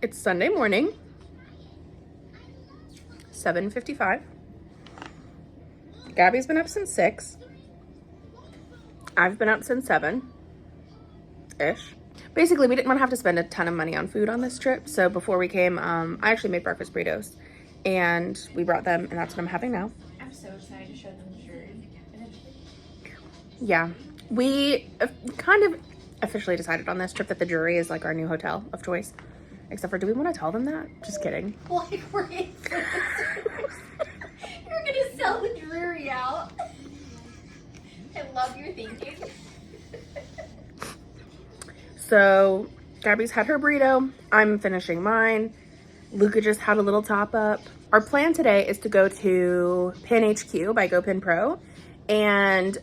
It's Sunday morning, 7:55. Gabby's been up since 6. I've been up since 7-ish. Basically, we didn't want to have to spend a ton of money on food on this trip, so before we came, I actually made breakfast burritos, and we brought them, and that's what I'm having now. I'm so excited to show them the jury. Yeah, we kind of officially decided on this trip that the Jury is like our new hotel of choice. Except for, do we want to tell them that? Just kidding. Like we're influencers. You're gonna sell the Drury out. I love your thinking. So Gabby's had her burrito. I'm finishing mine. Luca just had a little top up. Our plan today is to go to Pin HQ by GoPinPro, and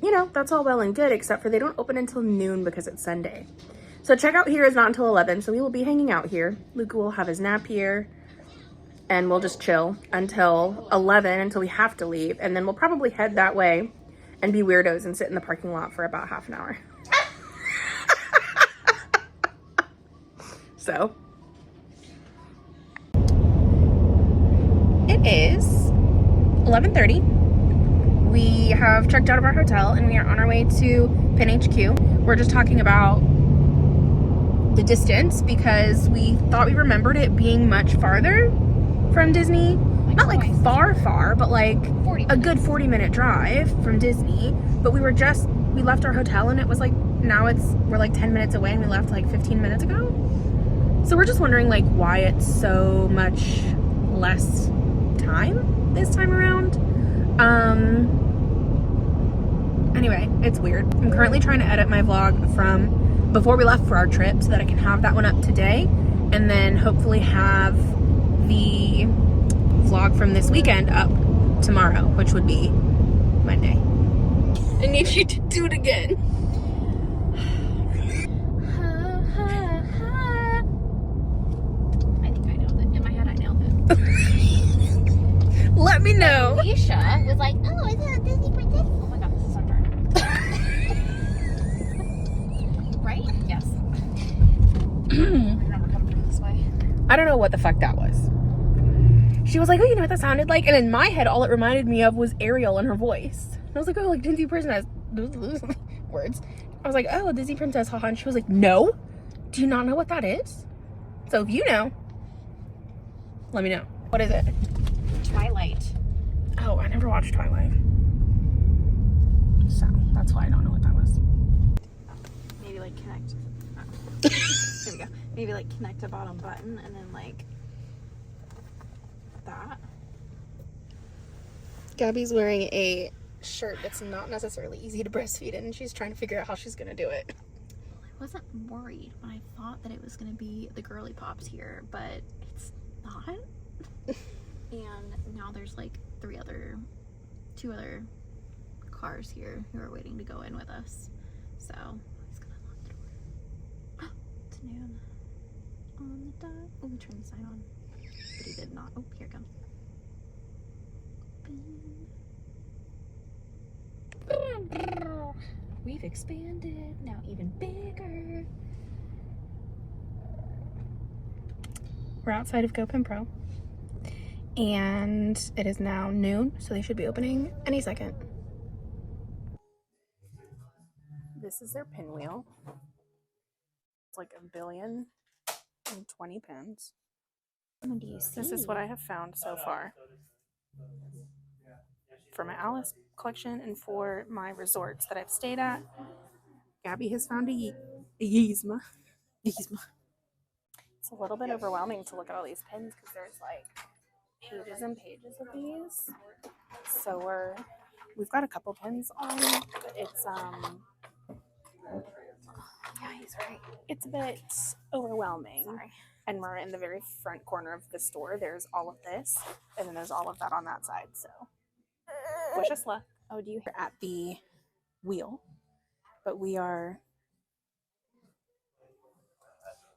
you know, that's all well and good, except for they don't open until noon because it's Sunday. So checkout here is not until 11, so we will be hanging out here. Luca will have his nap here, and we'll just chill until 11, until we have to leave, and then we'll probably head that way and be weirdos and sit in the parking lot for about half an hour. So it is 11:30. We have checked out of our hotel and we are on our way to Pin HQ. We're just talking about the distance because we thought we remembered it being much farther from Disney. Not like far, but like a good 40-minute drive from Disney. But we left our hotel and it was like, we're like 10 minutes away and we left like 15 minutes ago. So we're just wondering like why it's so much less time this time around. Anyway, it's weird. I'm currently trying to edit my vlog from before we left for our trip so that I can have that one up today and then hopefully have the vlog from this weekend up tomorrow, which would be Monday. I need you to do it again. I think I nailed it. In my head, I nailed it. Let me know. Alicia was like, oh, is it a Disney princess? Oh my god, this is so dark. Right? Yes. I remember coming from this way. I don't know what the fuck that was. She was like, oh, you know what that sounded like? And in my head, all it reminded me of was Ariel and her voice. And I was like, oh, like Disney princess. Words. I was like, oh, Disney princess, haha. And she was like, no. Do you not know what that is? So if you know, let me know. What is it? Twilight. Oh, I never watched Twilight. So that's why I don't know what that was. Maybe like connect. There we go. Maybe like connect a bottom button and then like that. Gabby's wearing a shirt that's not necessarily easy to breastfeed in, and she's trying to figure out how she's gonna do it. I wasn't worried when I thought that it was gonna be the girly pops here, but it's not. And now there's like two other cars here who are waiting to go in with us. So he's gonna lock the door. It's noon. On the dot. Oh, we turned the sign on. But he did not. Oh, here it comes. We've expanded. Now even bigger. We're outside of GoPinPro, and it is now noon, so they should be opening any second. This is their pinwheel. It's like 1,020,000,000 pins. What do you see? This is what I have found so far for my Alice collection and for my resorts that I've stayed at. Gabby has found a Yzma. It's a little bit overwhelming to look at all these pins because there's like pages and pages of these. So we've got a couple pins on, but it's yeah, he's right. It's a bit overwhelming. Sorry. And we're in the very front corner of the store. There's all of this, and then there's all of that on that side. So wish us luck. Oh, do you hear at the wheel? But we are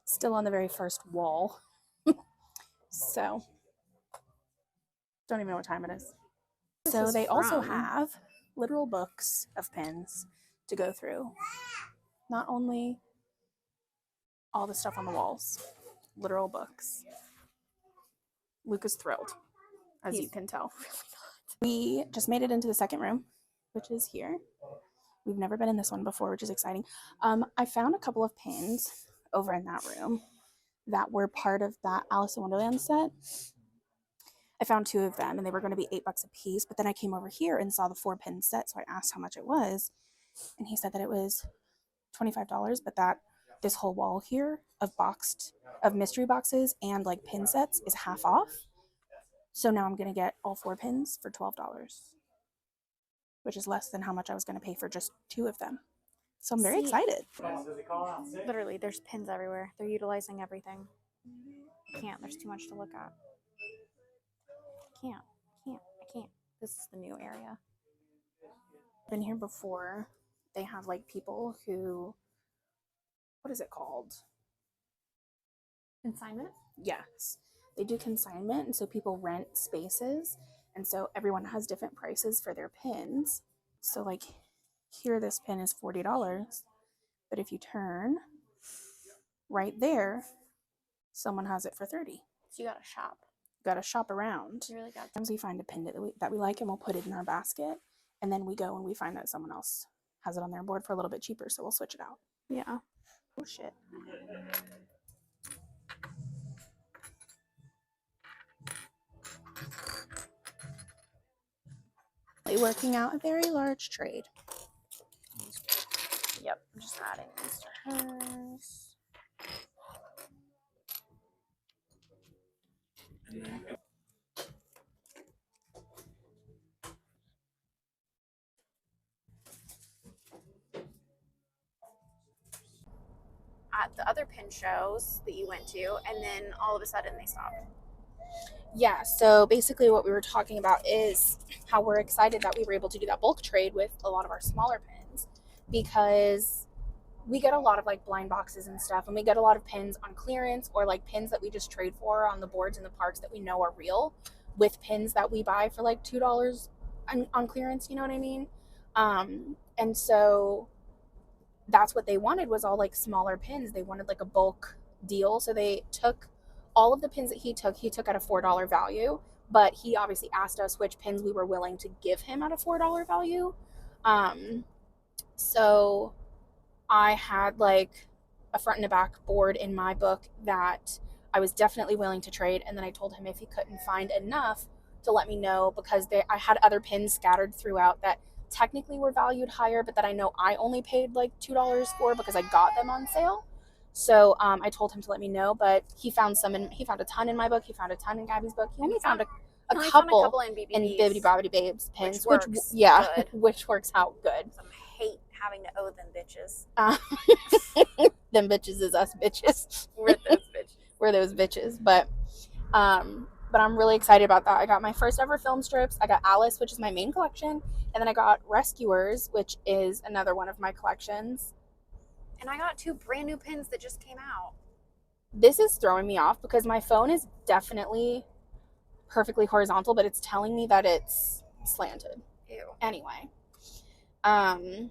still on the very first wall. So don't even know what time it is. So they also have literal books of pins to go through. Not only all the stuff on the walls, literal books. Luke is thrilled, as you can tell. We just made it into the second room, which is here. We've never been in this one before, which is exciting. I found a couple of pins over in that room that were part of that Alice in Wonderland set. I found 2 of them and they were going to be $8 a piece, but then I came over here and saw the 4-pin set, so I asked how much it was, and he said that it was $25, but that this whole wall here of mystery boxes and like pin sets is half off. So now I'm going to get all 4 pins for $12, which is less than how much I was going to pay for just 2 of them. So I'm very excited. Literally, there's pins everywhere. They're utilizing everything. I can't. There's too much to look at. I can't. This is the new area. Been here before. They have like people who, what is it called? Consignment? Yes. They do consignment, and so people rent spaces, and so everyone has different prices for their pins. So like here, this pin is $40, but if you turn right there, someone has it for $30. So you gotta shop. Got to shop around. You really got to. Sometimes we find a pin that we like, and we'll put it in our basket, and then we go and we find that someone else has it on their board for a little bit cheaper, so we'll switch it out. Yeah. Oh shit. Working out a very large trade. Yep. I'm just adding these to hers. At the other pin shows that you went to, and then all of a sudden they stopped. Yeah, so basically what we were talking about is how we're excited that we were able to do that bulk trade with a lot of our smaller pins, because we get a lot of like blind boxes and stuff, and we get a lot of pins on clearance, or like pins that we just trade for on the boards in the parks that we know are real, with pins that we buy for like $2 on clearance, you know what I mean? And so that's what they wanted, was all like smaller pins. They wanted like a bulk deal, so they took all of the pins that he took at a $4 value, but he obviously asked us which pins we were willing to give him at a $4 value. So I had like a front and a back board in my book that I was definitely willing to trade, and then I told him if he couldn't find enough to let me know, because I had other pins scattered throughout that technically were valued higher, but that I know I only paid like $2 for because I got them on sale. So I told him to let me know, but he found he found a ton in my book. He found a ton in Gabby's book. He only found a couple in Bibbidi Bobbidi Babes pins, which works good. Which works out good. I hate having to owe them bitches. Them bitches is us bitches. We're those bitches. We're those bitches. But I'm really excited about that. I got my first ever film strips. I got Alice, which is my main collection, and then I got Rescuers, which is another one of my collections. And I got 2 brand new pins that just came out. This is throwing me off because my phone is definitely perfectly horizontal, but it's telling me that it's slanted. Ew. Anyway. So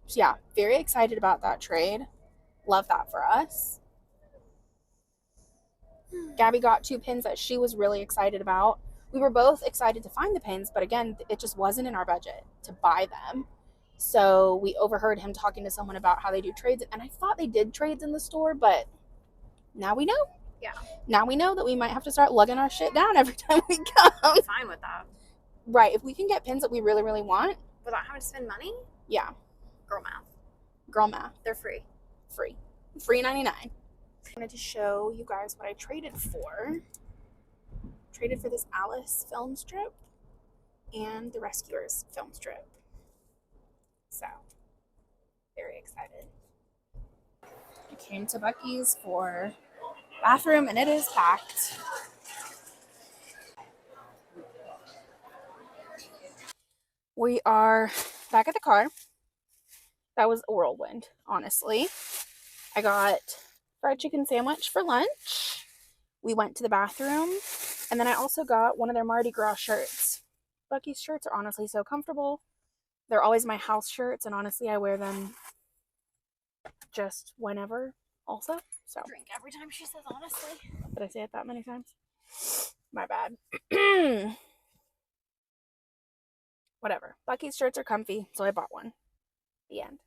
yeah, very excited about that trade. Love that for us. Gabby got 2 pins that she was really excited about. We were both excited to find the pins, but again, it just wasn't in our budget to buy them. So we overheard him talking to someone about how they do trades, and I thought they did trades in the store, but now we know. Yeah. Now we know that we might have to start lugging our shit down every time we come. I'm fine with that. Right. If we can get pins that we really, really want. Without having to spend money? Yeah. Girl math. Girl math. They're free. Free. Free 99. I wanted to show you guys what I traded for. Traded for this Alice film strip and the Rescuers film strip. So, very excited. I came to Buc-ee's for bathroom and it is packed. We are back at the car. That was a whirlwind, honestly. I got fried chicken sandwich for lunch. We went to the bathroom, and then I also got one of their Mardi Gras shirts. Buc-ee's shirts are honestly so comfortable. They're always my house shirts, and honestly, I wear them just whenever also. So drink every time she says honestly. did I say it that many times? My bad. Whatever. Bucky's shirts are comfy, so I bought one. The end.